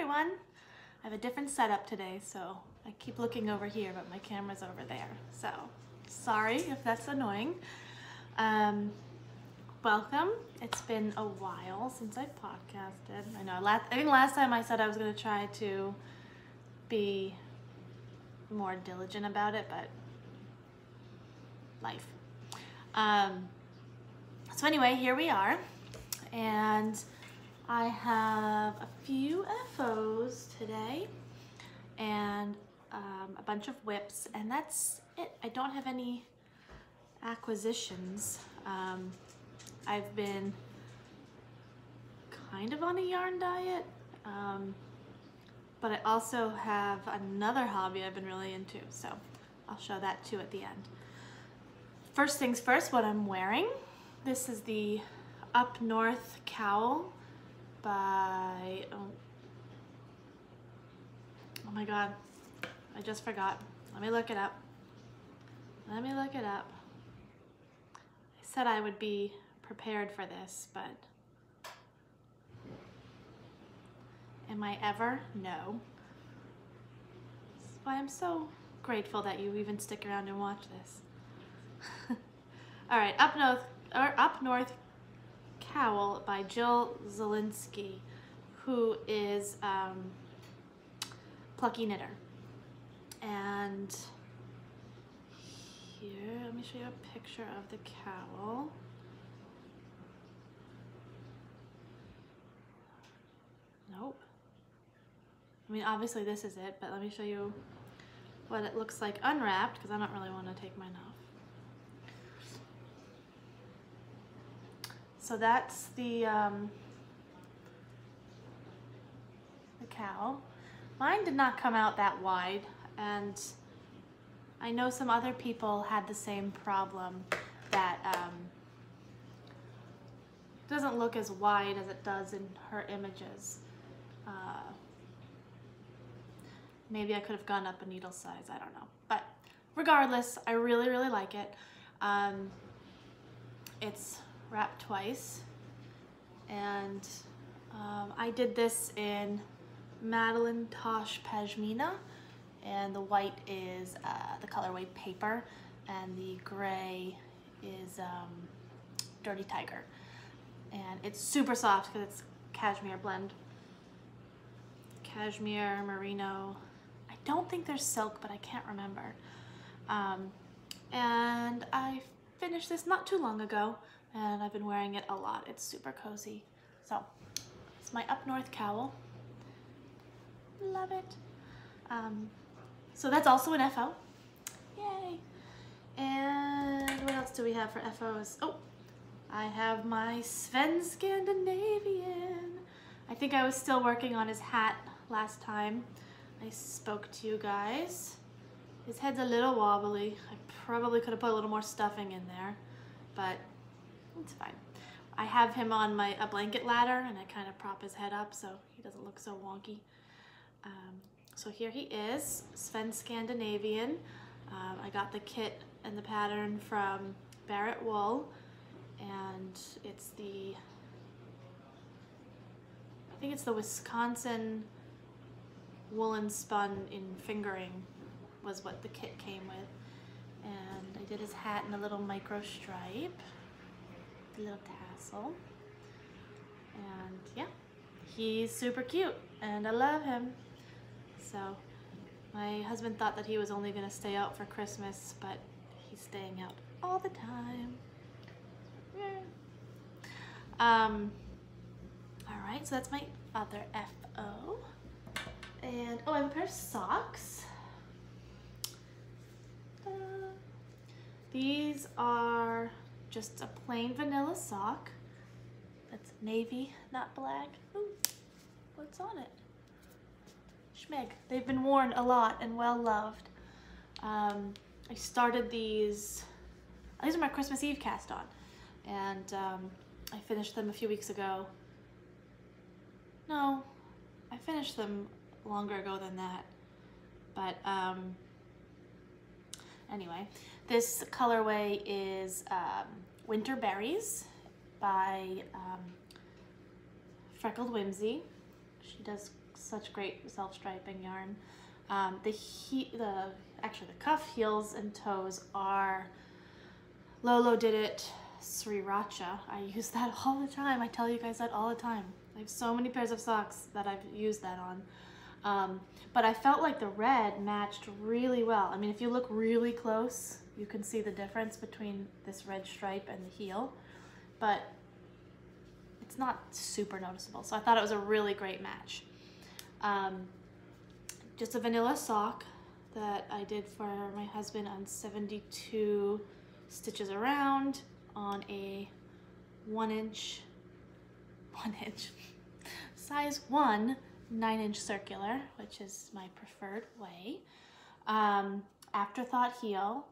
everyone. I have a different setup today, so I keep looking over here, but my camera's over there. So sorry if that's annoying. Welcome. It's been a while since I podcasted. I know. I think last time I said I was going to try to be more diligent about it, but life. So anyway, here we are, and I have a few FOs today and a bunch of whips, and that's it. I don't have any acquisitions. I've been kind of on a yarn diet, but I also have another hobby I've been really into, so I'll show that too at the end. First things first, what I'm wearing. This is the Up North cowl by, oh my god, I just forgot. Let me look it up. I said I would be prepared for this, but am I ever? No. That's why I'm so grateful that you even stick around and watch this. All right, Up North Cowl by Jill Zielinski, who is Plucky Knitter. And here, let me show you a picture of the cowl. Nope. I mean, obviously this is it, but let me show you what it looks like unwrapped, because I don't really want to take mine off. So that's the cowl. Mine did not come out that wide, and I know some other people had the same problem, that it doesn't look as wide as it does in her images. Maybe I could have gone up a needle size, I don't know. But regardless, I really, really like it. It's wrapped twice, and I did this in Madeline Tosh Pashmina, and the white is the colorway Paper, and the gray is Dirty Tiger. And it's super soft because it's cashmere blend. Cashmere, merino. I don't think there's silk, but I can't remember. And I finished this not too long ago, and I've been wearing it a lot. It's super cozy. So it's my Up North cowl. Love it. So that's also an FO. Yay. And what else do we have for FOs? Oh, I have my Sven Scandinavian. I think I was still working on his hat last time I spoke to you guys. His head's a little wobbly. I probably could have put a little more stuffing in there, but it's fine. I have him on a blanket ladder, and I kind of prop his head up so he doesn't look so wonky. So here he is, Sven Scandinavian. I got the kit and the pattern from Barrett Wool, and it's I think it's the Wisconsin woolen spun in fingering was what the kit came with. And I did his hat in a little micro stripe, a little tassel. And yeah, he's super cute and I love him. So my husband thought that he was only gonna stay out for Christmas, but he's staying out all the time. Yeah. All right, so that's my other FO. And oh, I have a pair of socks. These are just a plain vanilla sock. That's navy, not black. Ooh, what's on it? Schmeg. They've been worn a lot and well loved. I started these are my Christmas Eve cast on, and I finished them a few weeks ago. No, I finished them longer ago than that, but anyway, this colorway is Winter Berries by Freckled Whimsy. She does such great self-striping yarn. Actually the cuff, heels, and toes are Lolo Did It Sriracha. I use that all the time. I tell you guys that all the time. I have so many pairs of socks that I've used that on. But I felt like the red matched really well. I mean, if you look really close, you can see the difference between this red stripe and the heel, but it's not super noticeable. So I thought it was a really great match. Just a vanilla sock that I did for my husband on 72 stitches around on a 1 inch, size 1 9-inch circular, which is my preferred way. Afterthought heel.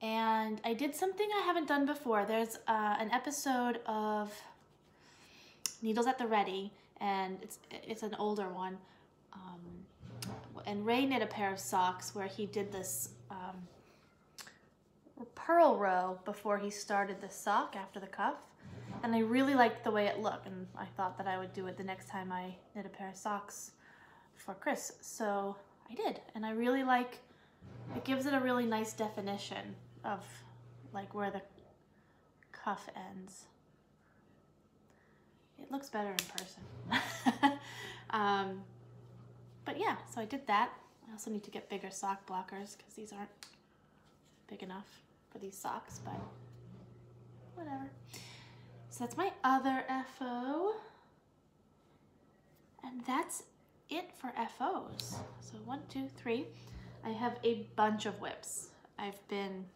And I did something I haven't done before. There's an episode of Needles at the Ready, and it's an older one. And Ray knit a pair of socks where he did this purl row before he started the sock after the cuff. And I really liked the way it looked, and I thought that I would do it the next time I knit a pair of socks for Chris. So I did, and I really like, it gives it a really nice definition of like where the cuff ends. It looks better in person. But yeah, so I did that. I also need to get bigger sock blockers because these aren't big enough for these socks, but whatever. So that's my other FO. And that's it for FOs. So 1, 2, 3. I have a bunch of whips. I've been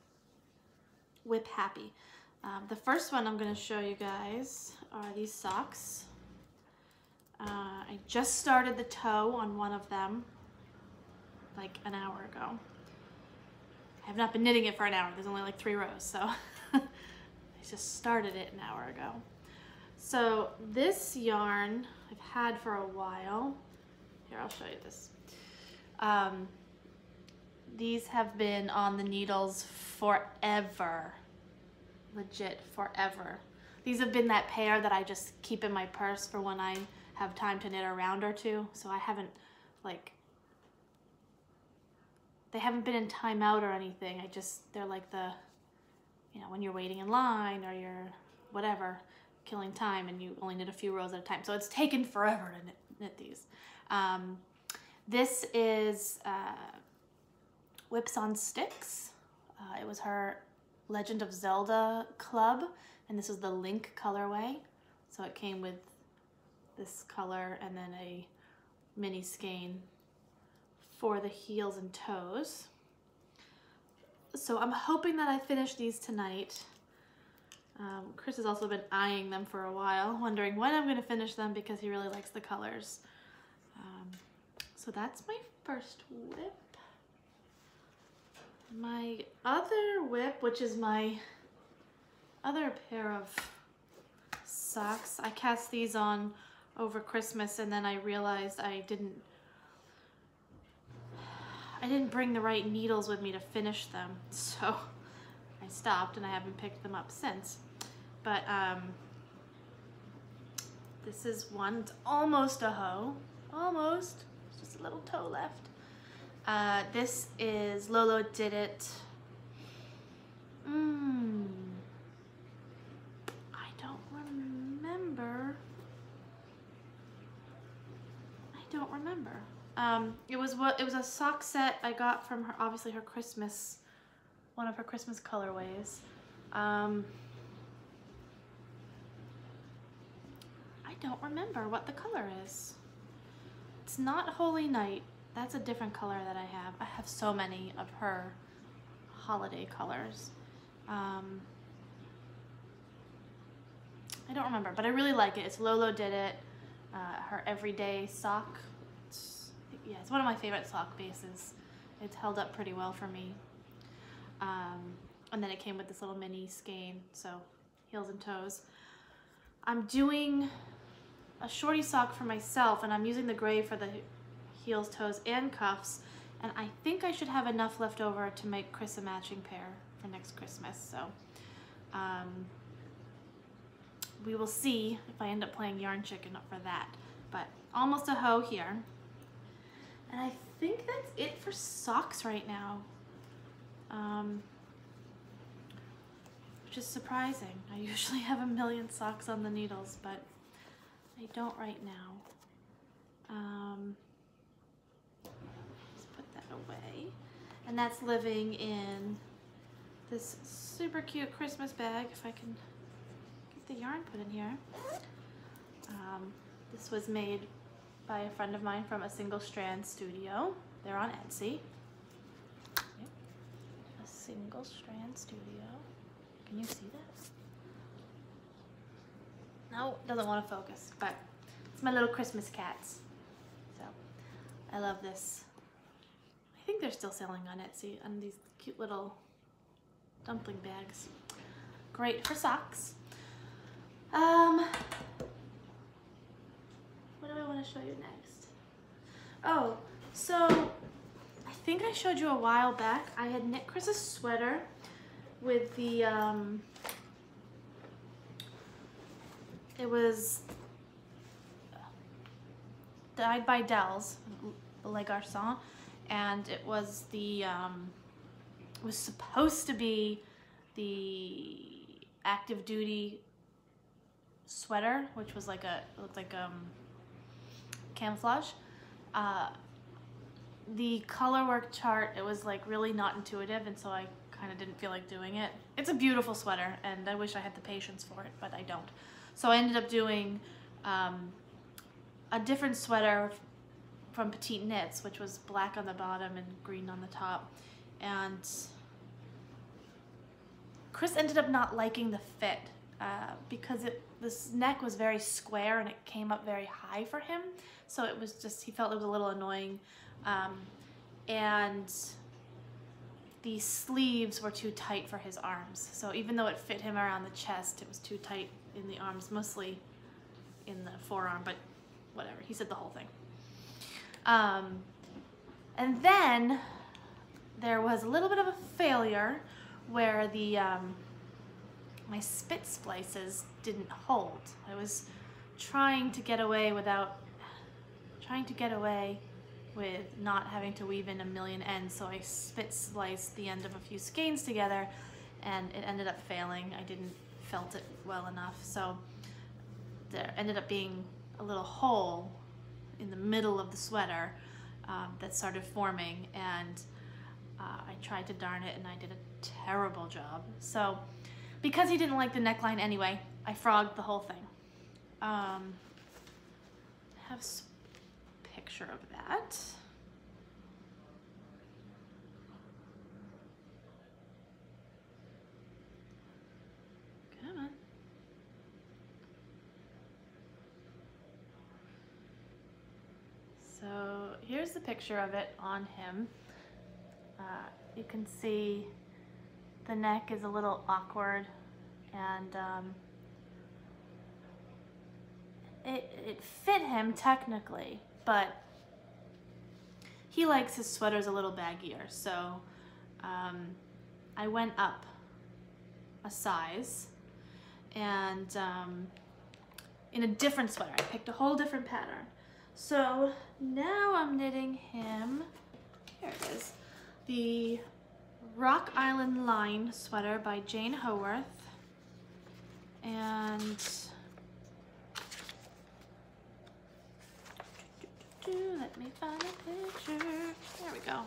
whip happy. The first one I'm going to show you guys are these socks. I just started the toe on one of them like an hour ago. I have not been knitting it for an hour. There's only like 3 rows, so I just started it an hour ago. So this yarn I've had for a while. Here, I'll show you this. These have been on the needles forever. Legit forever. These have been that pair that I just keep in my purse for when I have time to knit a round or two. So I haven't, like, they haven't been in timeout or anything. They're like the, you know, when you're waiting in line or you're whatever, killing time, and you only knit a few rows at a time. So it's taken forever to knit these. This is Whips on Sticks. It was her Legend of Zelda club, and this is the Link colorway. So it came with this color and then a mini skein for the heels and toes. So I'm hoping that I finish these tonight. Chris has also been eyeing them for a while, wondering when I'm going to finish them because he really likes the colors. So that's my first whip. My other whip, which is my other pair of socks, I cast these on over Christmas, and then I realized I didn't bring the right needles with me to finish them, so I stopped and I haven't picked them up since. But this is one, it's almost a hoe, almost, it's just a little toe left. This is Lolo Did It. I don't remember. It was a sock set I got from her, obviously her Christmas, one of her Christmas colorways. I don't remember what the color is. It's not Holy Night. That's a different color that I have. I have so many of her holiday colors. I don't remember, but I really like it. It's Lolo Did It, her everyday sock. It's one of my favorite sock bases. It's held up pretty well for me. And then it came with this little mini skein, so heels and toes. I'm doing a shorty sock for myself, and I'm using the gray for the heels, toes, and cuffs, and I think I should have enough left over to make Chris a matching pair for next Christmas. So we will see if I end up playing Yarn Chicken for that. but almost a hoe here. And I think that's it for socks right now. Which is surprising. I usually have a million socks on the needles, but I don't right now. Let's put that away. And that's living in this super cute Christmas bag, if I can get the yarn put in here. This was made by a friend of mine from a Single Strand Studio. They're on Etsy. A Single Strand Studio. Can you see that? No, it doesn't want to focus, but it's my little Christmas cats. So I love this. I think they're still selling on Etsy on these cute little dumpling bags. Great for socks. What do I want to show you next? Oh, so I think I showed you a while back. I had knit Chris's sweater with the, it was dyed by Dells, Le Garçon, and it was the, it was supposed to be the active duty sweater, which was like it looked like camouflage. The color work chart, it was like really not intuitive, and so I kind of didn't feel like doing it. It's a beautiful sweater, and I wish I had the patience for it, but I don't. So I ended up doing a different sweater from Petite Knits, which was black on the bottom and green on the top. And Chris ended up not liking the fit because this neck was very square and it came up very high for him. So it was just, he felt it was a little annoying. And the sleeves were too tight for his arms. So even though it fit him around the chest, it was too tight in the arms, mostly in the forearm, but whatever, he said the whole thing. And then there was a little bit of a failure where the my spit splices didn't hold. I was trying to get away with not having to weave in a million ends, so I spit spliced the end of a few skeins together and it ended up failing. I didn't felt it well enough, so there ended up being a little hole in the middle of the sweater that started forming, and I tried to darn it and I did a terrible job. So because he didn't like the neckline anyway, I frogged the whole thing. I have a picture of that. Come on. So here's the picture of it on him. You can see the neck is a little awkward, and it fit him technically, but he likes his sweaters a little baggier, so I went up a size, and in a different sweater. I picked a whole different pattern. So now I'm knitting him, here it is, the Rock Island Line sweater by Jane Howarth. And let me find a picture. There we go.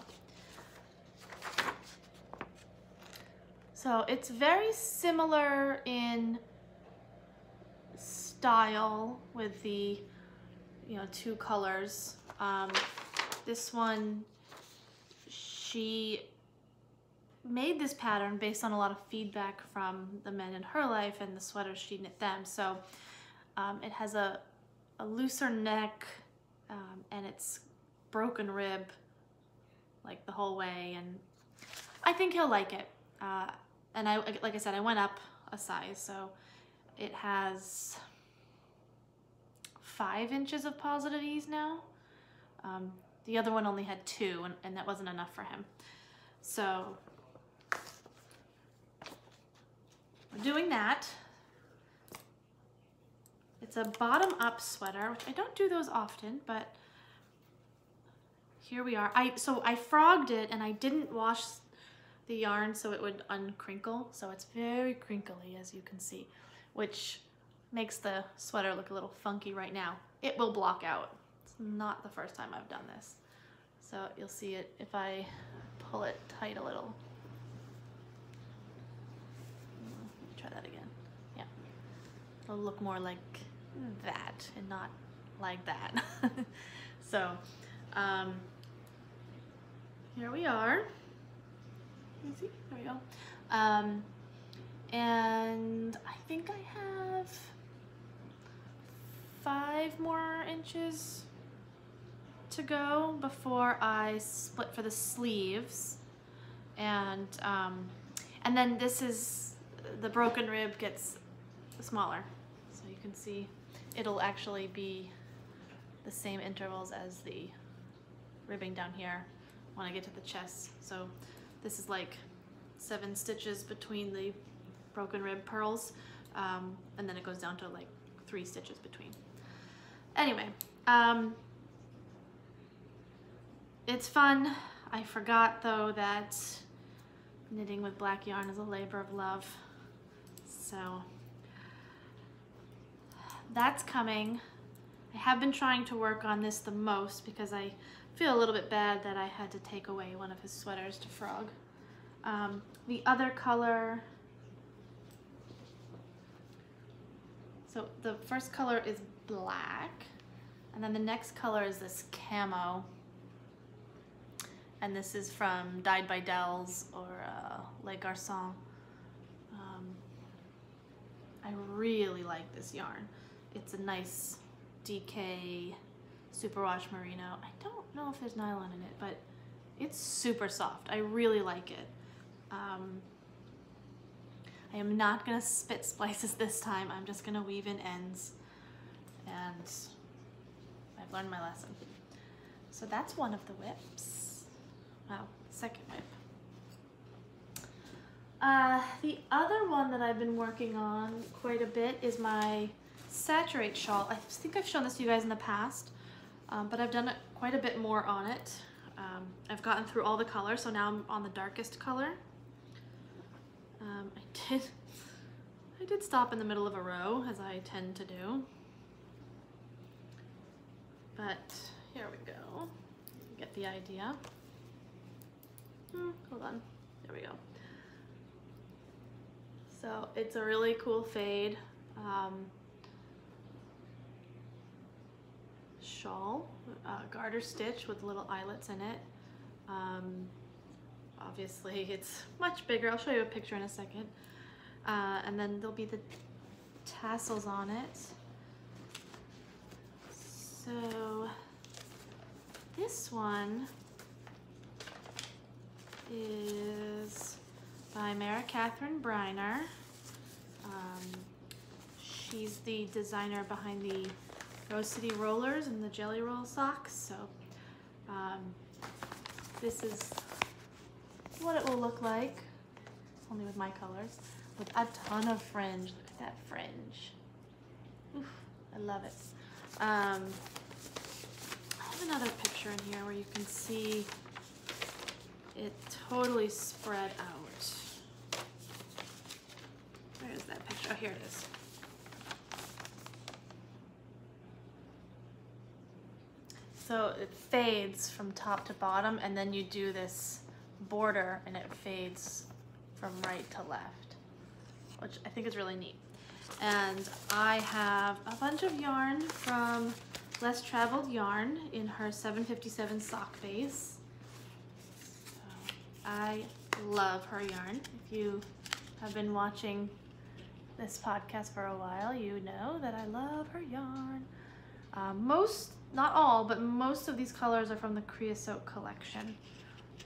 So it's very similar in style with the, you know, two colors. This one, she made this pattern based on a lot of feedback from the men in her life and the sweaters she knit them. So it has a looser neck, and it's broken rib like the whole way, and I think he'll like it. And like I said, I went up a size, so it has 5 inches of positive ease now. The other one only had 2, and that wasn't enough for him. So we're doing that. It's a bottom-up sweater, which I don't do those often, but here we are. So I frogged it and I didn't wash the yarn so it would uncrinkle. So it's very crinkly, as you can see, which makes the sweater look a little funky right now. It will block out. It's not the first time I've done this. So you'll see it if I pull it tight a little. Let me try that again. Yeah, it'll look more like that and not like that. So here we are. You see? There we go. And I think I have 5 more inches to go before I split for the sleeves. And then this is, the broken rib gets smaller. So you can see it'll actually be the same intervals as the ribbing down here when I get to the chest. So this is like 7 stitches between the broken rib purls, and then it goes down to like 3 stitches between. Anyway, it's fun. I forgot though that knitting with black yarn is a labor of love. So that's coming. I have been trying to work on this the most because I feel a little bit bad that I had to take away one of his sweaters to frog. The other color, so the first color is black, and then the next color is this camo, and this is from Dyed by Dells or Les Garçons. I really like this yarn. It's a nice DK superwash merino. I don't know if there's nylon in it, but it's super soft. I really like it. I am not gonna spit splices this time. I'm just gonna weave in ends, and I've learned my lesson. So that's one of the whips. Wow, second whip. The other one that I've been working on quite a bit is my Saturate shawl. I think I've shown this to you guys in the past, but I've done quite a bit more on it. I've gotten through all the colors, so now I'm on the darkest color. I did stop in the middle of a row, as I tend to do. But here we go. You get the idea. Hold on. There we go. So it's a really cool fade shawl, garter stitch with little eyelets in it. Obviously it's much bigger. I'll show you a picture in a second. And then there'll be the tassels on it. So this one is by Mara Catherine Briner. She's the designer behind the Rose City Rollers and the Jelly Roll socks. So this is what it will look like, only with my colors, with a ton of fringe. Look at that fringe. Oof, I love it. I have another picture in here where you can see it totally spread out. Where is that picture? Oh, here it is. So it fades from top to bottom, and then you do this border and it fades from right to left, which I think is really neat. And I have a bunch of yarn from Less Traveled Yarn in her 757 sock base. So I love her yarn. If you have been watching this podcast for a while, you know that I love her yarn. Most, not all, but most of these colors are from the Creosote collection.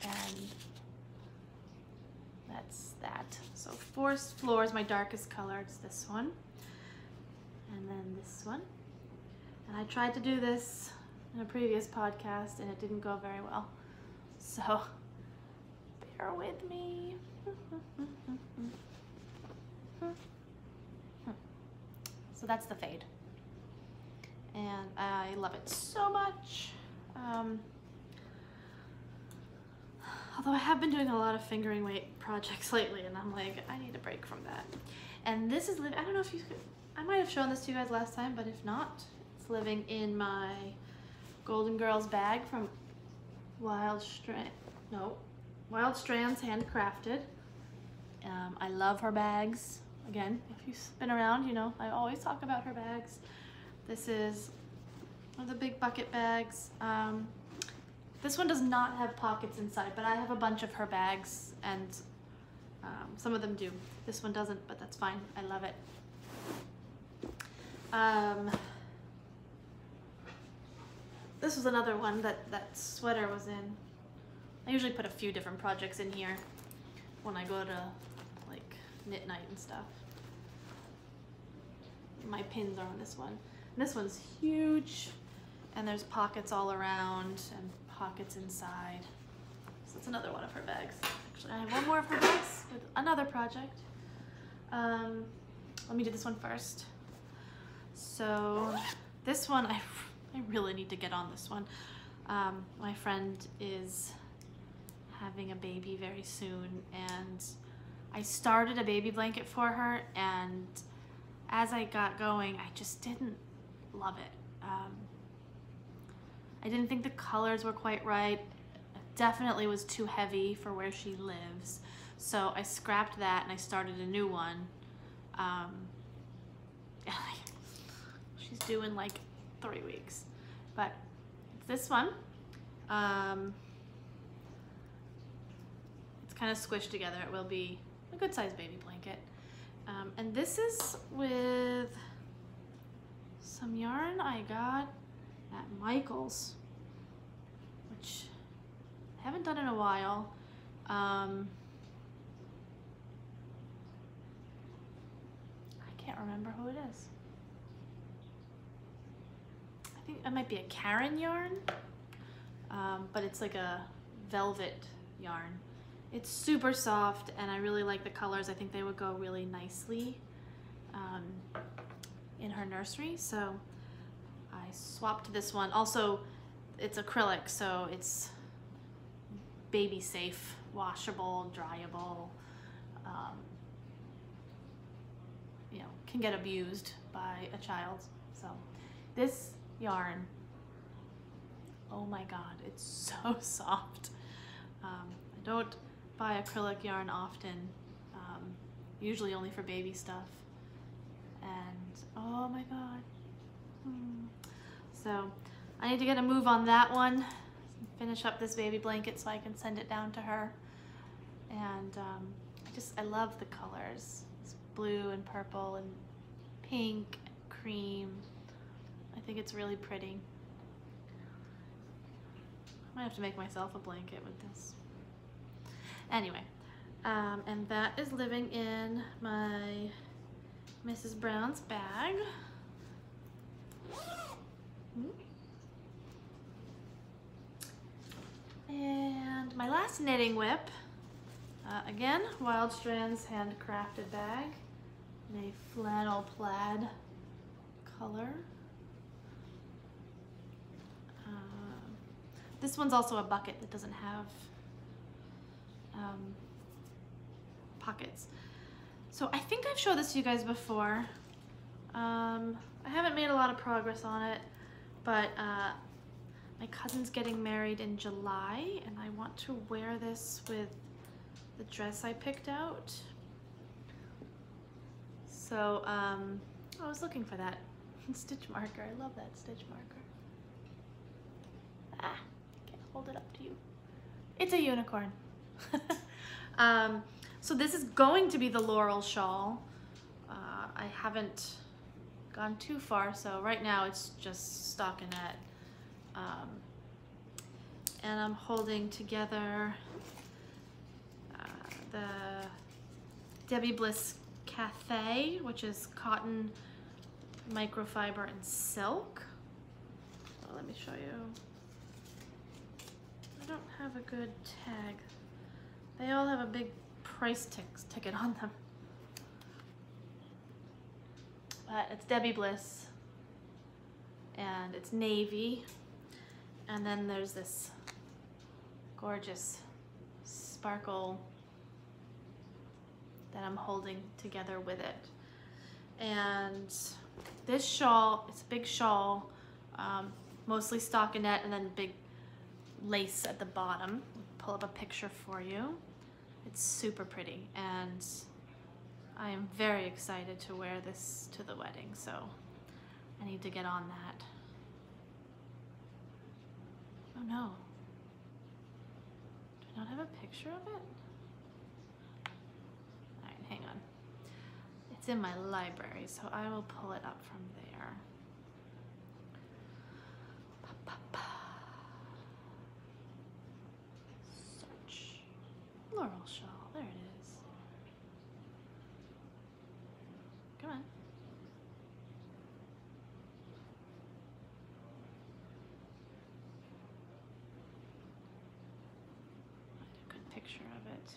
And that's that. So Forest Floor is my darkest color. It's this one. And then this one. And I tried to do this in a previous podcast and it didn't go very well. So bear with me. So that's the fade. and I love it so much. Although I have been doing a lot of fingering weight projects lately, and I'm like, I need a break from that. And this is, I don't know if you, I might have shown this to you guys last time, but if not, it's living in my Golden Girls bag from Wild Strands Handcrafted. I love her bags. Again, if you've been around, you know I always talk about her bags. This is one of the big bucket bags. This one does not have pockets inside, but I have a bunch of her bags, and some of them do. This one doesn't, but that's fine. I love it. This was another one that sweater was in. I usually put a few different projects in here when I go to like knit night and stuff. My pins are on this one. And this one's huge, and there's pockets all around and pockets inside. So it's another one of her bags. Actually, I have one more of her bags with another project. Let me do this one first. So this one, I really need to get on this one. My friend is having a baby very soon, and I started a baby blanket for her, and as I got going, I just didn't love it. I didn't think the colors were quite right. It definitely was too heavy for where she lives. So I scrapped that and I started a new one. She's due in like 3 weeks. But it's this one. It's kind of squished together. It will be a good sized baby blanket. And this is with some yarn I got at Michael's, which I haven't done in a while. I can't remember who it is. I think it might be a Karen yarn, but it's like a velvet yarn. It's super soft, and I really like the colors. I think they would go really nicely in her nursery, so I swapped this one. Also, it's acrylic, so it's baby safe, washable, dryable, you know, can get abused by a child. So this yarn, oh my god, it's so soft. I don't buy acrylic yarn often, usually only for baby stuff, and oh my god. So I need to get a move on that one, finish up this baby blanket so I can send it down to her. And I love the colors. It's blue and purple and pink and cream. I think it's really pretty. I might have to make myself a blanket with this. Anyway, and that is living in my Mrs. Brown's bag. And my last knitting whip, again, Wild Strands handcrafted bag in a flannel plaid color. This one's also a bucket that doesn't have pockets. So I think I've showed this to you guys before. I haven't made a lot of progress on it, but my cousin's getting married in July, and I want to wear this with the dress I picked out. So I was looking for that stitch marker. I love that stitch marker. Ah, can't hold it up to you. It's a unicorn. So this is going to be the Laurel shawl. I haven't gone too far, so right now it's just stockinette. And I'm holding together the Debbie Bliss Cafe, which is cotton, microfiber, and silk. Oh, let me show you. I don't have a good tag. They all have a big price ticket on them. But it's Debbie Bliss. and it's navy. And then there's this gorgeous sparkle that I'm holding together with it. And this shawl, it's a big shawl, mostly stockinette and then big lace at the bottom. Pull up a picture for you. It's super pretty, and I am very excited to wear this to the wedding, so I need to get on that. Oh no. Do I not have a picture of it? Alright, hang on. It's in my library, so I will pull it up from there. Search. Floral shawl. There it is. Come on. Find a good picture of it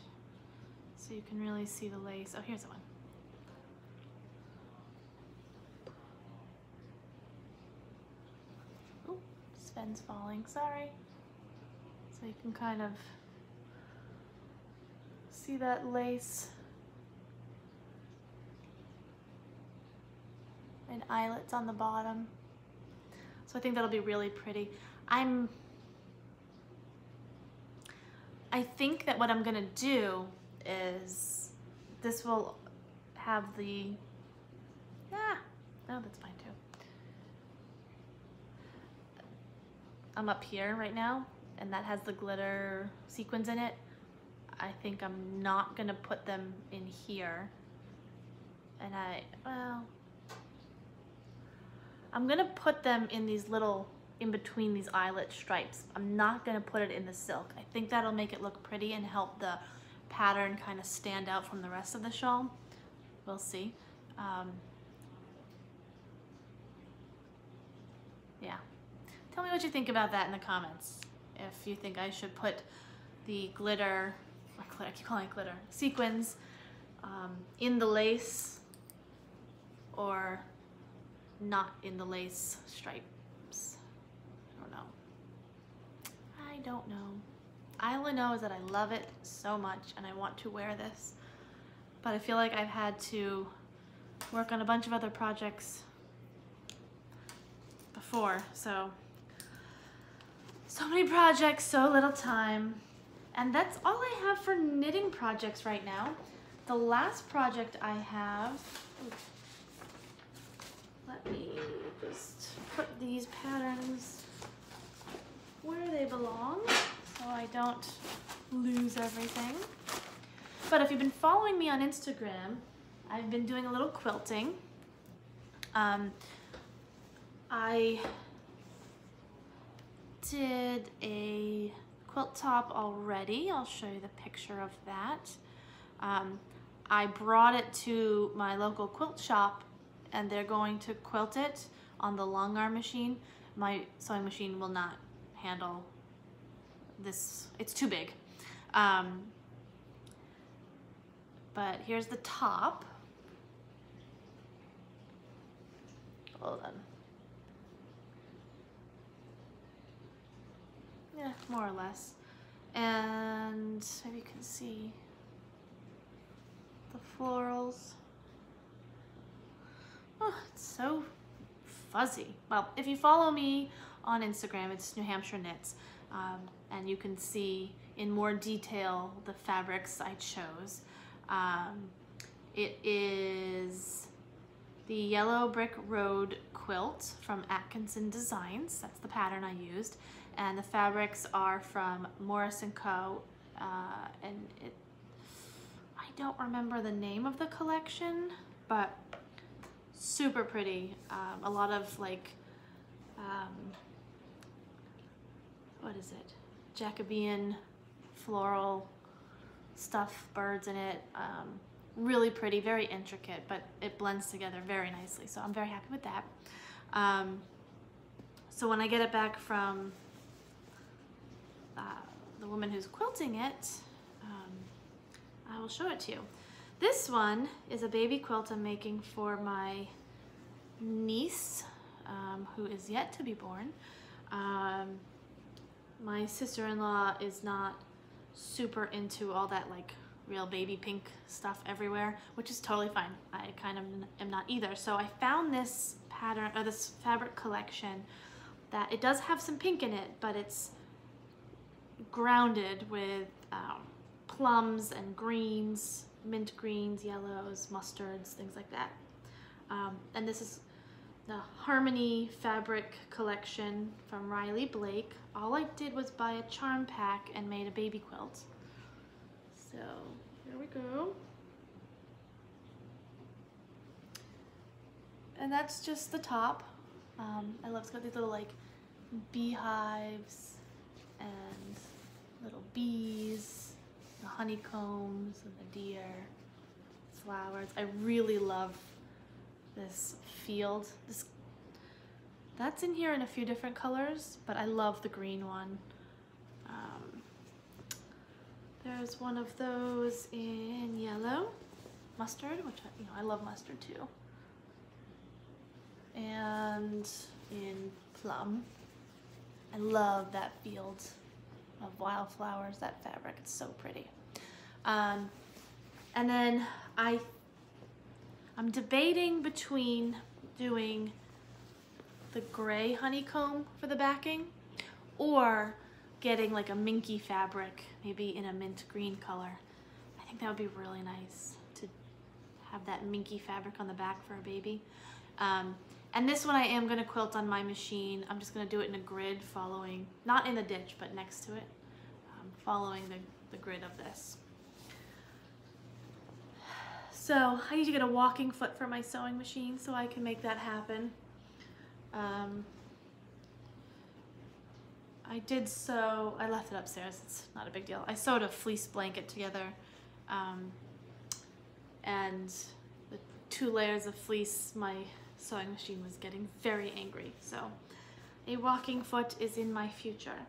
so you can really see the lace. Oh, here's the one. Oh, Sven's falling. Sorry. So you can kind of see that lace and eyelets on the bottom. So I think that'll be really pretty. I think that what I'm gonna do is this will have the, no, that's fine too. I'm up here right now and that has the glitter sequins in it. I think I'm not gonna put them in here. And I'm gonna put them in these little, in between these eyelet stripes. I'm not gonna put it in the silk. I think that'll make it look pretty and help the pattern kind of stand out from the rest of the shawl. We'll see. Yeah. Tell me what you think about that in the comments. If you think I should put the glitter, I keep calling it glitter, sequins in the lace or not in the lace stripes. I don't know. I only know is that I love it so much and I want to wear this, but I feel like I've had to work on a bunch of other projects before, so many projects, so little time. And that's all I have for knitting projects right now. The last project I have, let me just put these patterns where they belong so I don't lose everything. But if you've been following me on Instagram, I've been doing a little quilting. I did a quilt top already. I'll show you the picture of that. I brought it to my local quilt shop and they're going to quilt it on the long arm machine. My sewing machine will not handle this, it's too big. But here's the top. Hold on. Yeah, more or less. And maybe you can see the florals. Oh, it's so fuzzy. Well, if you follow me on Instagram, it's New Hampshire Knits, and you can see in more detail the fabrics I chose. It is the Yellow Brick Road quilt from Atkinson Designs. That's the pattern I used. And the fabrics are from Morris & Co. And I don't remember the name of the collection, but super pretty. A lot of like, what is it? Jacobean floral stuff, birds in it. Really pretty, very intricate, but it blends together very nicely. So I'm very happy with that. So when I get it back from the woman who's quilting it, I will show it to you. This one is a baby quilt I'm making for my niece. who is yet to be born. My sister-in-law is not super into all that like real baby pink stuff everywhere, which is totally fine. I kind of am not either. So I found this pattern, or this fabric collection, that it does have some pink in it, but it's grounded with plums and greens, mint greens, yellows, mustards, things like that. And this is the Harmony Fabric Collection from Riley Blake. All I did was buy a charm pack and made a baby quilt. So here we go. And that's just the top. I love, it's got these little like beehives and little bees, the honeycombs and the deer, flowers. I really love this field. That's in here in a few different colors, but I love the green one. There's one of those in yellow, mustard, which I love mustard too, and in plum. I love that field of wildflowers, that fabric. It's so pretty. And then I'm debating between doing the gray honeycomb for the backing or getting like a minky fabric, maybe in a mint green color. I think that would be really nice to have that minky fabric on the back for a baby. And this one I am gonna quilt on my machine. I'm just gonna do it in a grid following, not in the ditch, but next to it, following the grid of this. So I need to get a walking foot for my sewing machine so I can make that happen. I did sew, I left it upstairs, it's not a big deal. I sewed a fleece blanket together, and the 2 layers of fleece, my sewing machine was getting very angry. So a walking foot is in my future.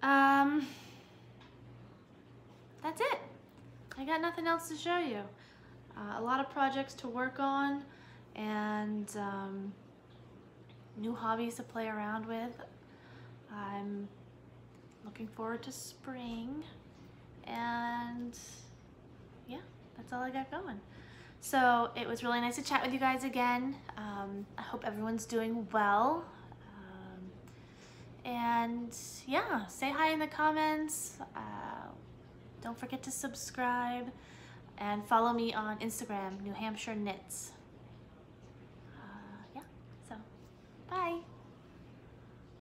That's it. I got nothing else to show you. A lot of projects to work on, and new hobbies to play around with. I'm looking forward to spring, and yeah, that's all I got going. So it was really nice to chat with you guys again. I hope everyone's doing well. And yeah, say hi in the comments. Don't forget to subscribe and follow me on Instagram, New Hampshire Knits.